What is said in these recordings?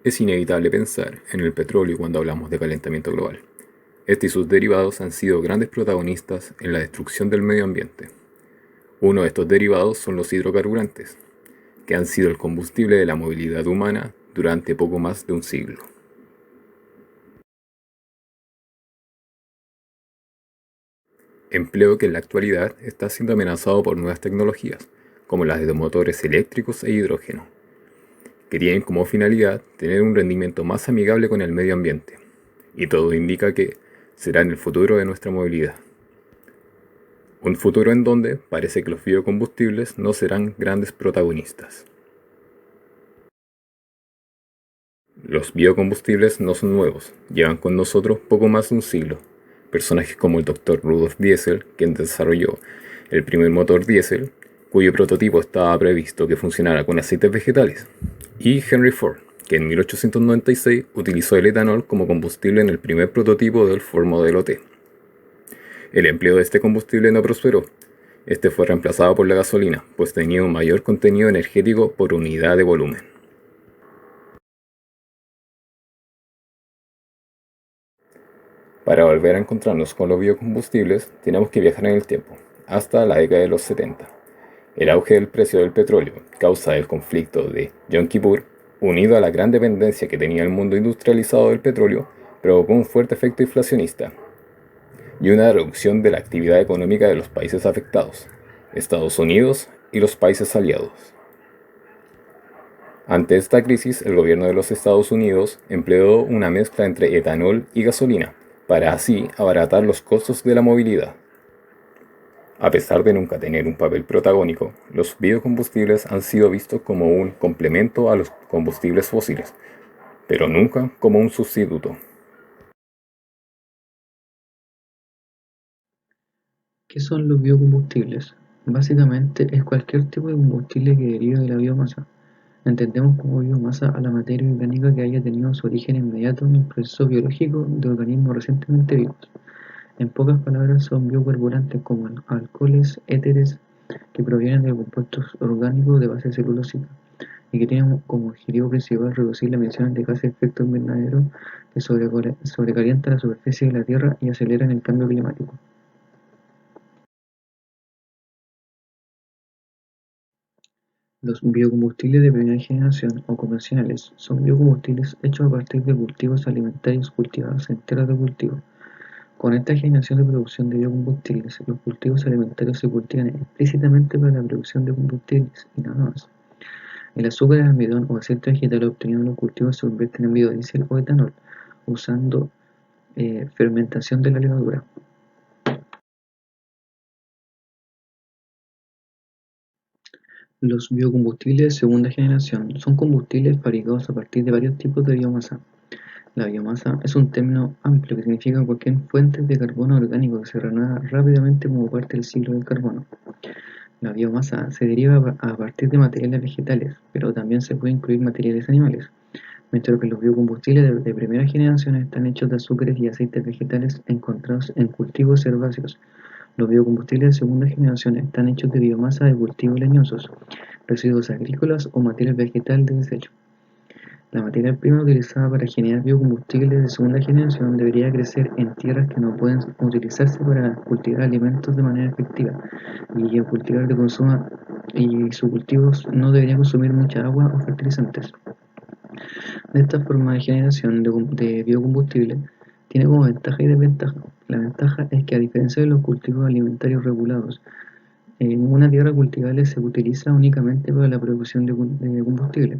Es inevitable pensar en el petróleo cuando hablamos de calentamiento global. Este y sus derivados han sido grandes protagonistas en la destrucción del medio ambiente. Uno de estos derivados son los hidrocarburantes, que han sido el combustible de la movilidad humana durante poco más de un siglo. Empleo que en la actualidad está siendo amenazado por nuevas tecnologías, como las de motores eléctricos e hidrógeno, que tienen como finalidad tener un rendimiento más amigable con el medio ambiente, y todo indica que será en el futuro de nuestra movilidad. Un futuro en donde parece que los biocombustibles no serán grandes protagonistas. Los biocombustibles no son nuevos, llevan con nosotros poco más de un siglo. Personajes como el Dr. Rudolf Diesel, quien desarrolló el primer motor diésel, cuyo prototipo estaba previsto que funcionara con aceites vegetales, y Henry Ford, que en 1896 utilizó el etanol como combustible en el primer prototipo del Ford Modelo T. El empleo de este combustible no prosperó. Este fue reemplazado por la gasolina, pues tenía un mayor contenido energético por unidad de volumen. Para volver a encontrarnos con los biocombustibles, tenemos que viajar en el tiempo, hasta la década de los 70. El auge del precio del petróleo, causa del conflicto de Yom Kippur, unido a la gran dependencia que tenía el mundo industrializado del petróleo, provocó un fuerte efecto inflacionista y una reducción de la actividad económica de los países afectados, Estados Unidos y los países aliados. Ante esta crisis, el gobierno de los Estados Unidos empleó una mezcla entre etanol y gasolina, para así abaratar los costos de la movilidad. A pesar de nunca tener un papel protagónico, los biocombustibles han sido vistos como un complemento a los combustibles fósiles, pero nunca como un sustituto. ¿Qué son los biocombustibles? Básicamente es cualquier tipo de combustible que derive de la biomasa. Entendemos como biomasa a la materia orgánica que haya tenido su origen inmediato en el proceso biológico de organismos recientemente vivos. En pocas palabras, son biocarburantes como alcoholes, éteres, que provienen de compuestos orgánicos de base celulósica y que tienen como objetivo principal reducir las emisiones de gases de efecto invernadero que sobrecalientan la superficie de la Tierra y aceleran el cambio climático. Los biocombustibles de primera generación o convencionales son biocombustibles hechos a partir de cultivos alimentarios cultivados en tierras de cultivo. Con esta generación de producción de biocombustibles, los cultivos alimentarios se cultivan explícitamente para la producción de combustibles y nada más. El azúcar, el almidón o aceite vegetal obtenido en los cultivos se convierten en biodiesel o etanol, usando fermentación de la levadura. Los biocombustibles de segunda generación son combustibles fabricados a partir de varios tipos de biomasa. La biomasa es un término amplio que significa cualquier fuente de carbono orgánico que se renueva rápidamente como parte del ciclo del carbono. La biomasa se deriva a partir de materiales vegetales, pero también se puede incluir materiales animales, mientras que los biocombustibles de primera generación están hechos de azúcares y aceites vegetales encontrados en cultivos herbáceos. Los biocombustibles de segunda generación están hechos de biomasa de cultivos leñosos, residuos agrícolas o material vegetal de desecho. La materia prima utilizada para generar biocombustibles de segunda generación debería crecer en tierras que no pueden utilizarse para cultivar alimentos de manera efectiva y el cultivar de consumo y sus cultivos no deberían consumir mucha agua o fertilizantes. De esta forma de generación de biocombustible tiene como ventaja y desventaja. La ventaja es que a diferencia de los cultivos alimentarios regulados, en una tierra cultivable se utiliza únicamente para la producción de combustible.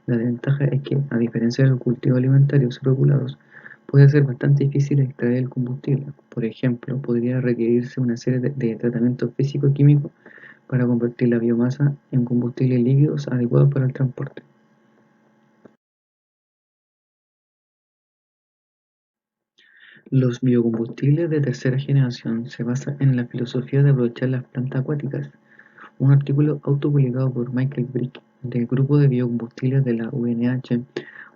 La desventaja es que, a diferencia de los cultivos alimentarios regulados, puede ser bastante difícil extraer el combustible. Por ejemplo, podría requerirse una serie de tratamientos físico-químicos para convertir la biomasa en combustibles líquidos adecuados para el transporte. Los biocombustibles de tercera generación se basan en la filosofía de aprovechar las plantas acuáticas. Un artículo autopublicado por Michael Brick del Grupo de Biocombustibles de la UNH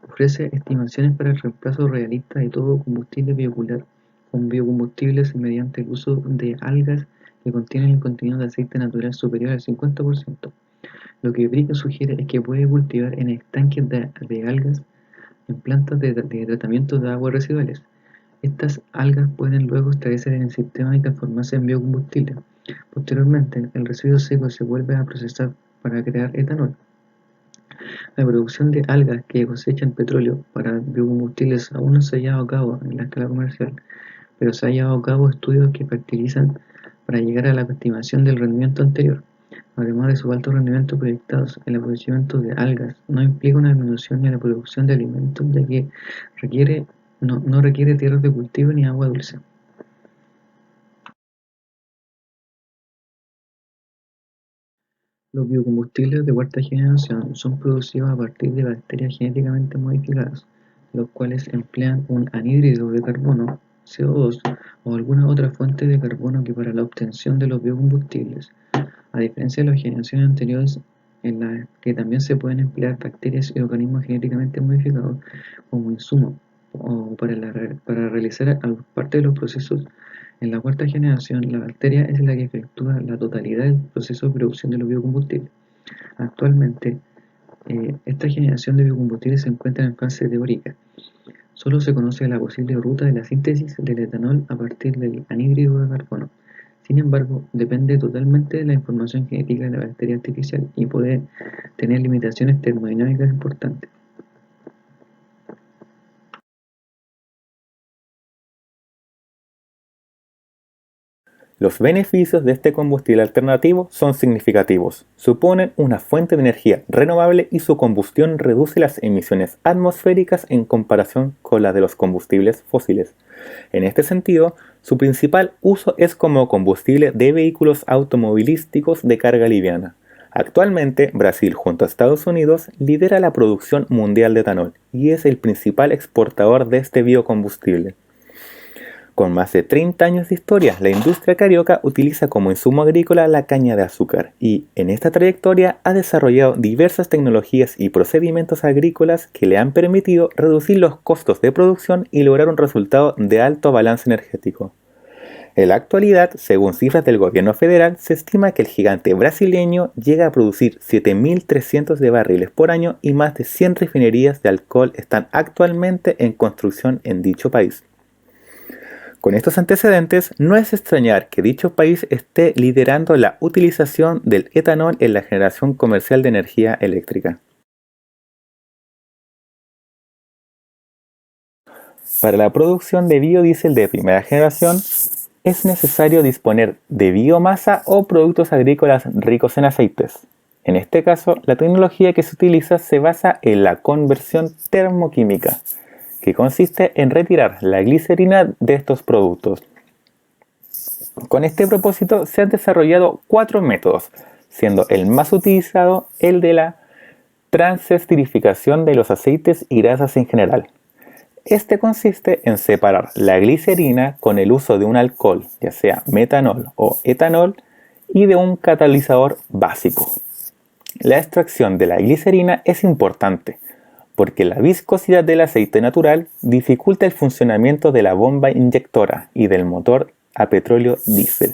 ofrece estimaciones para el reemplazo realista de todo combustible vehicular con biocombustibles mediante el uso de algas que contienen el contenido de aceite natural superior al 50%. Lo que Brick sugiere es que puede cultivar en estanques de algas en plantas de tratamiento de aguas residuales. Estas algas pueden luego extraerse en el sistema y transformarse en biocombustible. Posteriormente, el residuo seco se vuelve a procesar para crear etanol. La producción de algas que cosechan petróleo para biocombustibles aún no se ha llevado a cabo en la escala comercial, pero se han llevado a cabo estudios que fertilizan para llegar a la estimación del rendimiento anterior. Además de su alto rendimiento proyectados, el aprovechamiento de algas no implica una disminución en la producción de alimentos, ya que no requiere tierras de cultivo ni agua dulce. Los biocombustibles de cuarta generación son producidos a partir de bacterias genéticamente modificadas, los cuales emplean un anhídrido de carbono, CO2, o alguna otra fuente de carbono que para la obtención de los biocombustibles. A diferencia de las generaciones anteriores, en las que también se pueden emplear bacterias y organismos genéticamente modificados como insumo o para realizar parte de los procesos, en la cuarta generación la bacteria es la que efectúa la totalidad del proceso de producción de los biocombustibles. Actualmente, esta generación de biocombustibles se encuentra en fase teórica. Solo se conoce la posible ruta de la síntesis del etanol a partir del anhídrido de carbono. Sin embargo, depende totalmente de la información genética de la bacteria artificial y puede tener limitaciones termodinámicas importantes. Los beneficios de este combustible alternativo son significativos. Suponen una fuente de energía renovable y su combustión reduce las emisiones atmosféricas en comparación con las de los combustibles fósiles. En este sentido, su principal uso es como combustible de vehículos automovilísticos de carga liviana. Actualmente, Brasil junto a Estados Unidos lidera la producción mundial de etanol y es el principal exportador de este biocombustible. Con más de 30 años de historia, la industria carioca utiliza como insumo agrícola la caña de azúcar y, en esta trayectoria, ha desarrollado diversas tecnologías y procedimientos agrícolas que le han permitido reducir los costos de producción y lograr un resultado de alto balance energético. En la actualidad, según cifras del gobierno federal, se estima que el gigante brasileño llega a producir 7.300 de barriles por año y más de 100 refinerías de alcohol están actualmente en construcción en dicho país. Con estos antecedentes, no es extrañar que dicho país esté liderando la utilización del etanol en la generación comercial de energía eléctrica. Para la producción de biodiesel de primera generación, es necesario disponer de biomasa o productos agrícolas ricos en aceites. En este caso, la tecnología que se utiliza se basa en la conversión termoquímica, que consiste en retirar la glicerina de estos productos. Con este propósito se han desarrollado 4 métodos, siendo el más utilizado el de la transesterificación de los aceites y grasas en general. Este consiste en separar la glicerina con el uso de un alcohol, ya sea metanol o etanol, y de un catalizador básico. La extracción de la glicerina es importante, porque la viscosidad del aceite natural dificulta el funcionamiento de la bomba inyectora y del motor a petróleo diésel.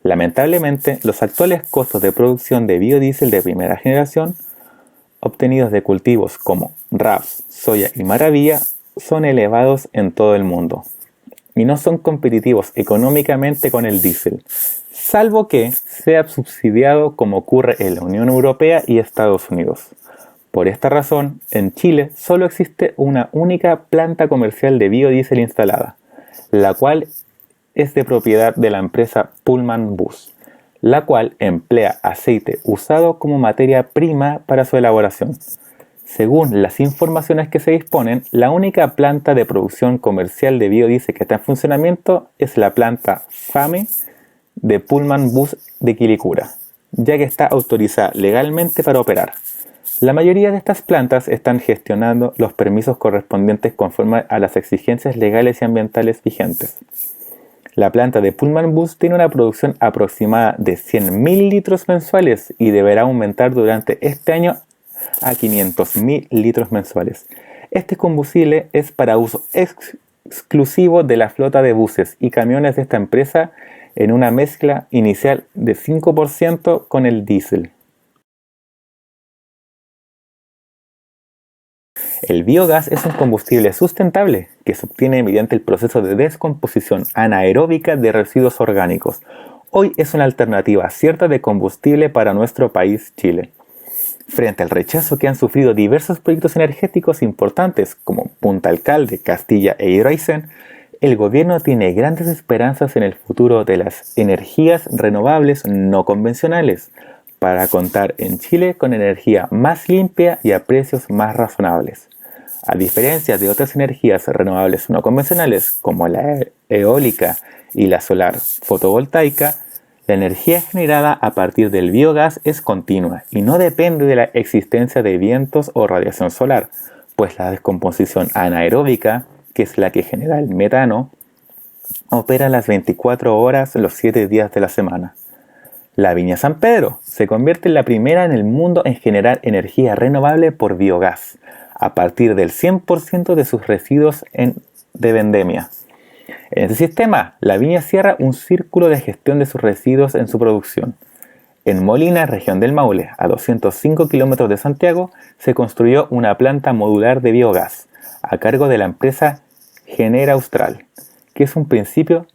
Lamentablemente, los actuales costos de producción de biodiesel de primera generación, obtenidos de cultivos como raps, soya y maravilla, son elevados en todo el mundo y no son competitivos económicamente con el diésel, salvo que sea subsidiado como ocurre en la Unión Europea y Estados Unidos. Por esta razón, en Chile solo existe una única planta comercial de biodiesel instalada, la cual es de propiedad de la empresa Pullman Bus, la cual emplea aceite usado como materia prima para su elaboración. Según las informaciones que se disponen, la única planta de producción comercial de biodiesel que está en funcionamiento es la planta FAME de Pullman Bus de Quilicura, ya que está autorizada legalmente para operar. La mayoría de estas plantas están gestionando los permisos correspondientes conforme a las exigencias legales y ambientales vigentes. La planta de Pullman Bus tiene una producción aproximada de 100.000 litros mensuales y deberá aumentar durante este año a 500.000 litros mensuales. Este combustible es para uso exclusivo de la flota de buses y camiones de esta empresa en una mezcla inicial de 5% con el diésel. El biogás es un combustible sustentable que se obtiene mediante el proceso de descomposición anaeróbica de residuos orgánicos. Hoy es una alternativa cierta de combustible para nuestro país, Chile. Frente al rechazo que han sufrido diversos proyectos energéticos importantes como Punta Alcalde, Castilla e Hidroaicén, el gobierno tiene grandes esperanzas en el futuro de las energías renovables no convencionales para contar en Chile con energía más limpia y a precios más razonables. A diferencia de otras energías renovables no convencionales como la eólica y la solar fotovoltaica, la energía generada a partir del biogás es continua y no depende de la existencia de vientos o radiación solar, pues la descomposición anaeróbica, que es la que genera el metano, opera las 24 horas los 7 días de la semana. La Viña San Pedro se convierte en la primera en el mundo en generar energía renovable por biogás, a partir del 100% de sus residuos de vendemia. En este sistema, la viña cierra un círculo de gestión de sus residuos en su producción. En Molina, región del Maule, a 205 kilómetros de Santiago, se construyó una planta modular de biogás, a cargo de la empresa Genera Austral, que es un principio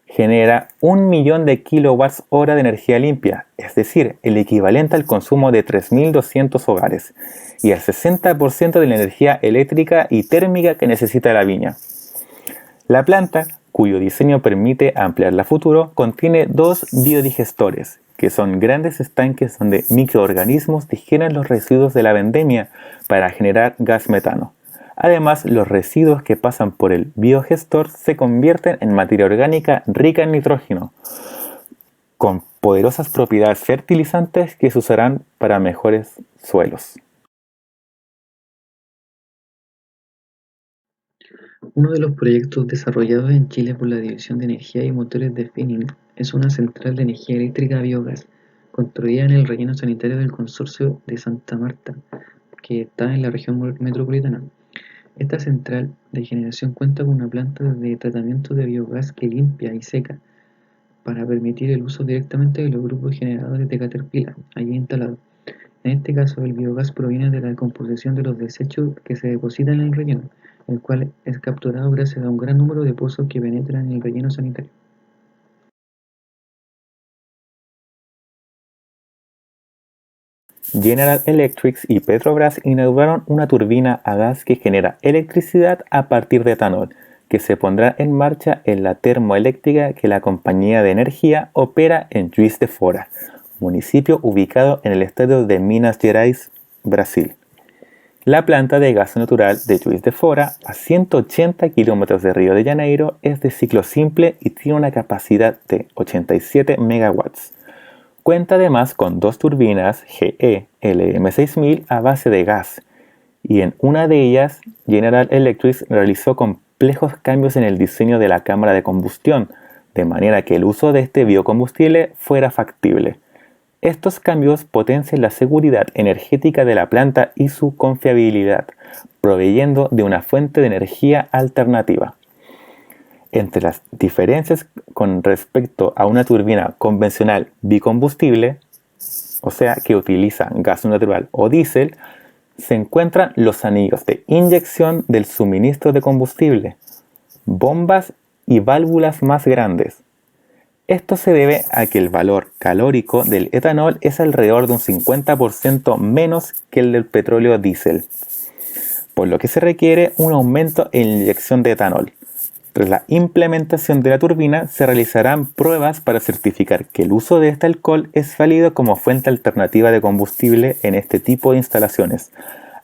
genera 1 millón de kWh de energía limpia, es decir, el equivalente al consumo de 3.200 hogares, y el 60% de la energía eléctrica y térmica que necesita la viña. La planta, cuyo diseño permite ampliarla a futuro, contiene 2 biodigestores, que son grandes estanques donde microorganismos digieren los residuos de la vendemia para generar gas metano. Además, los residuos que pasan por el biogestor se convierten en materia orgánica rica en nitrógeno, con poderosas propiedades fertilizantes que se usarán para mejores suelos. Uno de los proyectos desarrollados en Chile por la División de Energía y Motores de Finning es una central de energía eléctrica a biogás, construida en el relleno sanitario del Consorcio de Santa Marta, que está en la región metropolitana. Esta central de generación cuenta con una planta de tratamiento de biogás que limpia y seca, para permitir el uso directamente de los grupos generadores de Caterpillar allí instalados. En este caso, el biogás proviene de la decomposición de los desechos que se depositan en el relleno, el cual es capturado gracias a un gran número de pozos que penetran en el relleno sanitario. General Electric y Petrobras inauguraron una turbina a gas que genera electricidad a partir de etanol, que se pondrá en marcha en la termoeléctrica que la compañía de energía opera en Juiz de Fora, municipio ubicado en el estado de Minas Gerais, Brasil. La planta de gas natural de Juiz de Fora, a 180 kilómetros de Río de Janeiro, es de ciclo simple y tiene una capacidad de 87 megawatts. Cuenta además con 2 turbinas GE LM6000 a base de gas, y en una de ellas General Electric realizó complejos cambios en el diseño de la cámara de combustión, de manera que el uso de este biocombustible fuera factible. Estos cambios potencian la seguridad energética de la planta y su confiabilidad, proveyendo de una fuente de energía alternativa. Entre las diferencias con respecto a una turbina convencional bicombustible, o sea que utiliza gas natural o diésel, se encuentran los anillos de inyección del suministro de combustible, bombas y válvulas más grandes. Esto se debe a que el valor calórico del etanol es alrededor de un 50% menos que el del petróleo diésel, por lo que se requiere un aumento en la inyección de etanol. Tras la implementación de la turbina, se realizarán pruebas para certificar que el uso de este alcohol es válido como fuente alternativa de combustible en este tipo de instalaciones,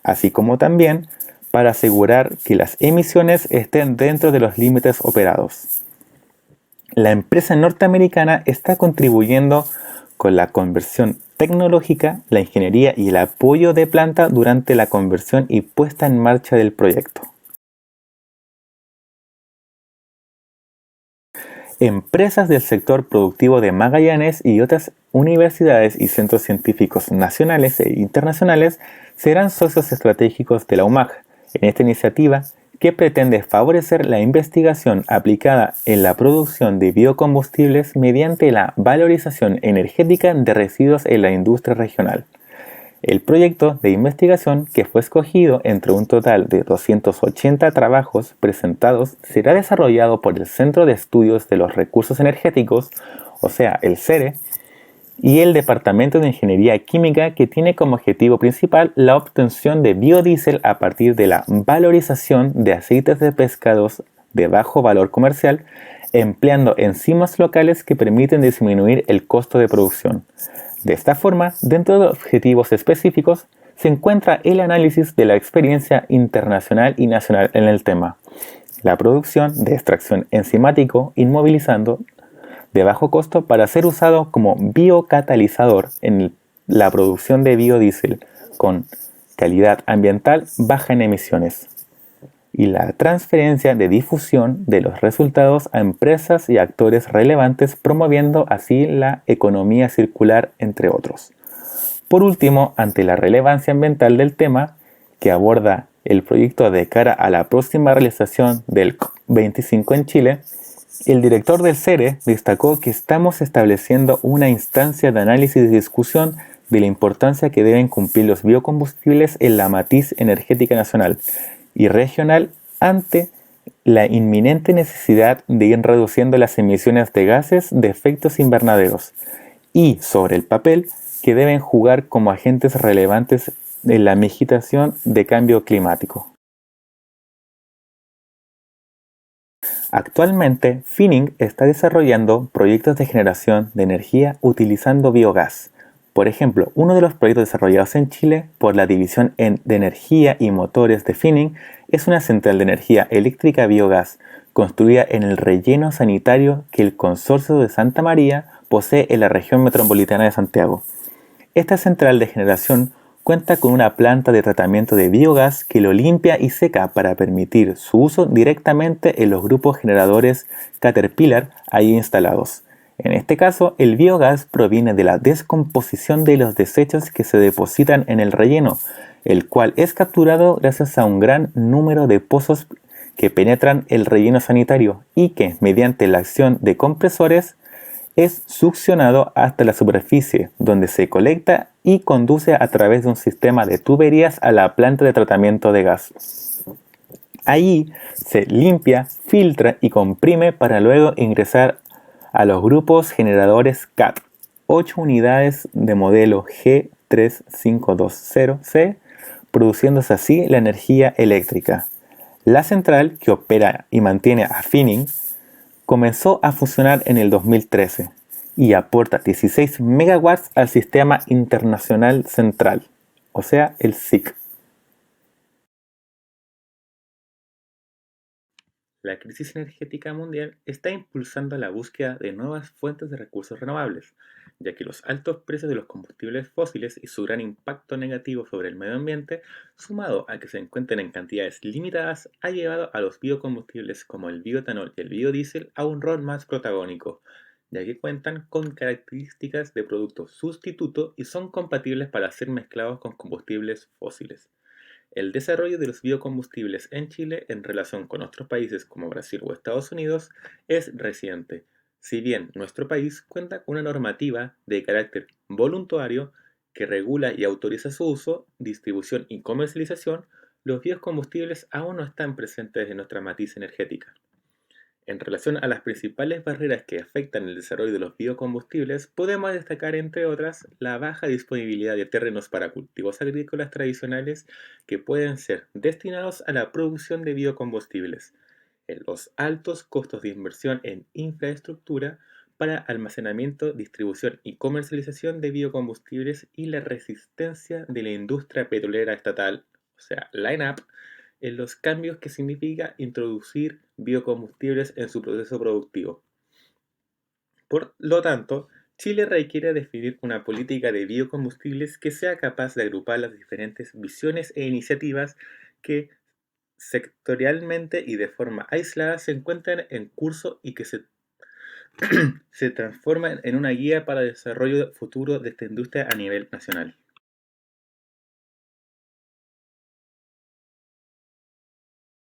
así como también para asegurar que las emisiones estén dentro de los límites operados. La empresa norteamericana está contribuyendo con la conversión tecnológica, la ingeniería y el apoyo de planta durante la conversión y puesta en marcha del proyecto. Empresas del sector productivo de Magallanes y otras universidades y centros científicos nacionales e internacionales serán socios estratégicos de la UMAG en esta iniciativa que pretende favorecer la investigación aplicada en la producción de biocombustibles mediante la valorización energética de residuos en la industria regional. El proyecto de investigación, que fue escogido entre un total de 280 trabajos presentados, será desarrollado por el Centro de Estudios de los Recursos Energéticos, o sea, el CERE, y el Departamento de Ingeniería Química, que tiene como objetivo principal la obtención de biodiesel a partir de la valorización de aceites de pescados de bajo valor comercial, empleando enzimas locales que permiten disminuir el costo de producción. De esta forma, dentro de objetivos específicos, se encuentra el análisis de la experiencia internacional y nacional en el tema, la producción de extracción enzimático inmovilizando de bajo costo para ser usado como biocatalizador en la producción de biodiesel con calidad ambiental baja en emisiones, y la transferencia de difusión de los resultados a empresas y actores relevantes, promoviendo así la economía circular, entre otros. Por último, ante la relevancia ambiental del tema que aborda el proyecto de cara a la próxima realización del COP25 en Chile, el director del CERE destacó que estamos estableciendo una instancia de análisis y discusión de la importancia que deben cumplir los biocombustibles en la matriz energética nacional y regional ante la inminente necesidad de ir reduciendo las emisiones de gases de efectos invernaderos y sobre el papel que deben jugar como agentes relevantes en la mitigación de cambio climático. Actualmente, Finning está desarrollando proyectos de generación de energía utilizando biogás. Por ejemplo, uno de los proyectos desarrollados en Chile por la División de Energía y Motores de Finning es una central de energía eléctrica biogás construida en el relleno sanitario que el Consorcio de Santa María posee en la región metropolitana de Santiago. Esta central de generación cuenta con una planta de tratamiento de biogás que lo limpia y seca para permitir su uso directamente en los grupos generadores Caterpillar ahí instalados. En este caso, el biogás proviene de la descomposición de los desechos que se depositan en el relleno, el cual es capturado gracias a un gran número de pozos que penetran el relleno sanitario y que, mediante la acción de compresores, es succionado hasta la superficie, donde se colecta y conduce a través de un sistema de tuberías a la planta de tratamiento de gas. Allí se limpia, filtra y comprime para luego ingresar a los grupos generadores CAT, 8 unidades de modelo G3520C, produciéndose así la energía eléctrica. La central, que opera y mantiene a Finning, comenzó a funcionar en el 2013 y aporta 16 megawatts al Sistema Internacional Central, o sea, el SIC. La crisis energética mundial está impulsando la búsqueda de nuevas fuentes de recursos renovables, ya que los altos precios de los combustibles fósiles y su gran impacto negativo sobre el medio ambiente, sumado a que se encuentran en cantidades limitadas, ha llevado a los biocombustibles como el bioetanol y el biodiesel a un rol más protagónico, ya que cuentan con características de producto sustituto y son compatibles para ser mezclados con combustibles fósiles. El desarrollo de los biocombustibles en Chile en relación con otros países como Brasil o Estados Unidos es reciente. Si bien nuestro país cuenta con una normativa de carácter voluntario que regula y autoriza su uso, distribución y comercialización, los biocombustibles aún no están presentes en nuestra matriz energética. En relación a las principales barreras que afectan el desarrollo de los biocombustibles, podemos destacar, entre otras, la baja disponibilidad de terrenos para cultivos agrícolas tradicionales que pueden ser destinados a la producción de biocombustibles, los altos costos de inversión en infraestructura para almacenamiento, distribución y comercialización de biocombustibles y la resistencia de la industria petrolera estatal, o sea, la ENAP, en los cambios que significa introducir biocombustibles en su proceso productivo. Por lo tanto, Chile requiere definir una política de biocombustibles que sea capaz de agrupar las diferentes visiones e iniciativas que sectorialmente y de forma aislada se encuentran en curso y que se transforman en una guía para el desarrollo futuro de esta industria a nivel nacional.